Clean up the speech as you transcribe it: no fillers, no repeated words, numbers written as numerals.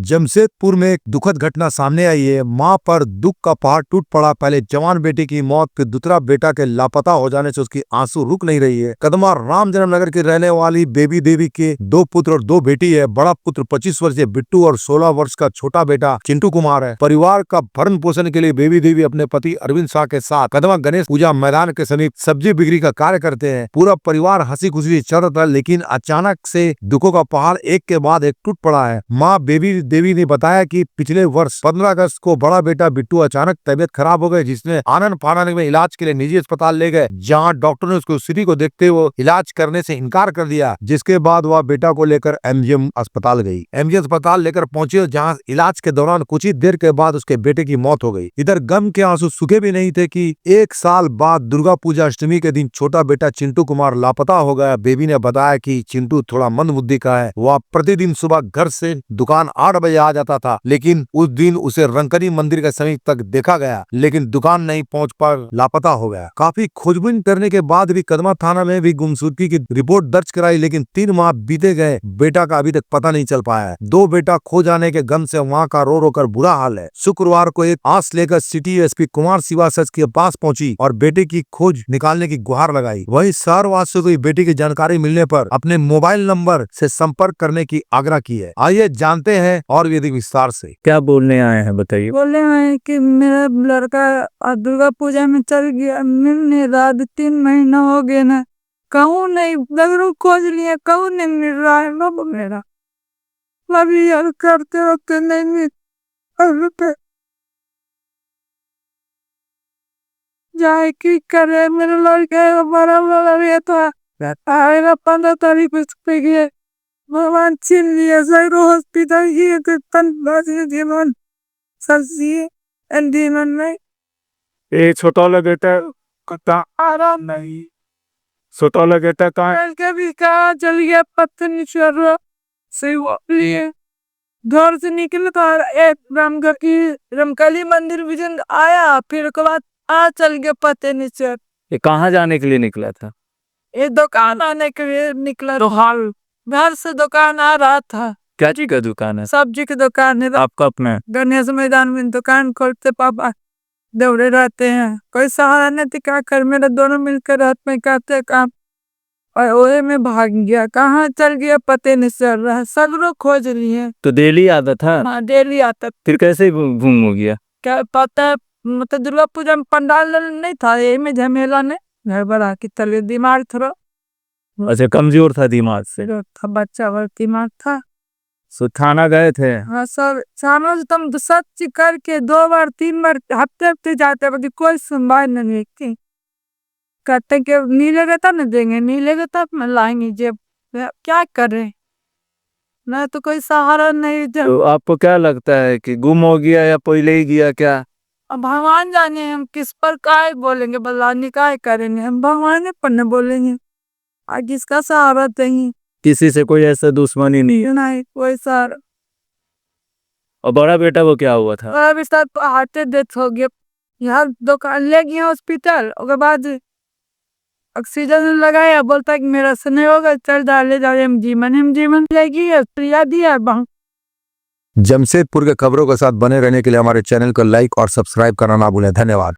जमशेदपुर में एक दुखद घटना सामने आई है। मां पर दुख का पहाड़ टूट पड़ा। पहले जवान बेटी की मौत, फिर दूसरा बेटा के लापता हो जाने से उसकी आंसू रुक नहीं रही है। कदमा राम जन्मनगर की रहने वाली बेबी देवी के 2 पुत्र और 2 बेटी है। बड़ा पुत्र 25 वर्षीय बिट्टू और 16 वर्ष का छोटा बेटा चिंटू कुमार है। परिवार का भरण पोषण के लिए बेबी देवी अपने पति अरविंद शाह के साथ कदमा गणेश पूजा मैदान के समीप सब्जी बिक्री का कार्य करते हैं। पूरा परिवार हंसी खुशी चल रहा था, लेकिन अचानक से दुखों का पहाड़ एक के बाद एक टूट पड़ा है। मां बेबी देवी ने बताया कि पिछले वर्ष 15 अगस्त को बड़ा बेटा बिट्टू अचानक तबियत खराब हो गई, जिसने आनंद फानन में इलाज के लिए निजी अस्पताल ले गए, जहां डॉक्टर ने उसको स्थिति को देखते हुए इलाज करने से इनकार कर दिया। जिसके बाद वह बेटा को लेकर एमजीएम अस्पताल गई। एमजीएम अस्पताल लेकर पहुंचे, जहां इलाज के दौरान कुछ ही देर के बाद उसके बेटे की मौत हो गई। इधर गम के आंसू सूखे भी नहीं थे कि 1 साल बाद दुर्गा पूजा अष्टमी के दिन छोटा बेटा चिंटू कुमार लापता हो गया। बेबी ने बताया कि चिंटू थोड़ा मंदबुद्धि का है। वह प्रतिदिन सुबह घर से दुकान 8 बजे आ जाता था, लेकिन उस दिन उसे रंकनी मंदिर के समीप तक देखा गया, लेकिन दुकान नहीं पहुंच पर लापता हो गया। काफी खोजबीन करने के बाद भी कदमा थाना में भी गुमशुदगी की रिपोर्ट दर्ज कराई, लेकिन 3 माह बीते गए, बेटा का अभी तक पता नहीं चल पाया है। 2 बेटा खो जाने के गम से वहाँ का रो रो कर बुरा हाल है। शुक्रवार को एक आस लेकर सिटी एसपी कुमार शिवासच के पास पहुंची और बेटे की खोज निकालने की गुहार लगाई। वहीं शहर वासियों को बेटी की जानकारी मिलने पर अपने मोबाइल नंबर से संपर्क करने की आग्रह की है। आइए जानते हैं और भी अधिक विस्तार से। क्या बोलने आए हैं, बताइए। बोले हैं कि मेरा लड़का दुर्गा पूजा में चल गया, मिलने रात 3 महीना हो गए ना, कहूँ नहीं लगरू खोज लिया, कहूँ नहीं मिल रहा है बाबू मेरा। अभी यार करते वक्त नहीं मिल जाए की करे। मेरा लड़का बड़ा बड़ा था, आएगा 15 तारीख पे गए, भगवान छीन लिया। जरूर हॉस्पिटल ये जीवन सब्जी जीवन में ए छोटा लगेता कता आराम नहीं, छोटा लगेता का कभी कहा चल गया, पत्थर निचर से लिए घर से निकले तो एक रामगढ़ की रमकली मंदिर विजन आया, फिर के बाद चल गया पत्थर निचर। ये कहाँ जाने के लिए निकला था? ये दुकान आने के लिए निकला, तो हाल घर से दुकान आ रहा था। क्या चीज का दुकान है? सब्जी की दुकान है। आपका अपना? गणेश मैदान में दुकान खोलते पापा दौड़े रहते हैं, कोई सहारा नहीं दिखा कर, मेरे दोनों मिलकर हाथ में करते काम, और ओए में भाग गया। कहाँ चल गया पते नहीं चल रहा, सब लोग खोज लिए। तो डेली आता था? हाँ डेली आता। फिर कैसे गुम हो गया? क्या पता, मतलब दुर्गा पूजा में पंडाल नहीं था, यही में झमेला ने घर बड़ा की तले दिमाग थोड़ा अच्छा कमजोर था दिमाग से? था, बच्चा वाला दिमाग था। सो थाना गए थे? हाँ सर, सामने से तुम सच करके 2 बार 3 बार हफ्ते जाते, बल्कि कोई सुनवाई नहीं की। कहते कि नहीं लगेगा तब न देंगे, नहीं लगेगा तब मैं लाएंगे। जेब क्या करे ना, तो कोई सहारा नहीं। तो आपको क्या लगता है कि गुम हो गया या पहले ही गया? क्या अब भगवान जाने, हम किस पर काय बोलेंगे, बल्लानी काय करेंगे, हम भगवान पर न बोलेंगे, आज किसका सहारा देंगे। किसी से कोई ऐसा दुश्मनी नहीं है? नहीं कोई सहारा। और बड़ा बेटा वो क्या हुआ था? बड़ा बेटा हार्ट डेथ हो गया, यहाँ दुकान ले गया हॉस्पिटल, उसके बाद ऑक्सीजन लगाया, बोलता कि मेरा से नहीं होगा, चल डाले जाओ एमजीवन लेगी, प्रिया दिया। जमशेदपुर के खबरों के साथ बने रहने के लिए हमारे चैनल को लाइक और सब्सक्राइब करना ना भूलें। धन्यवाद।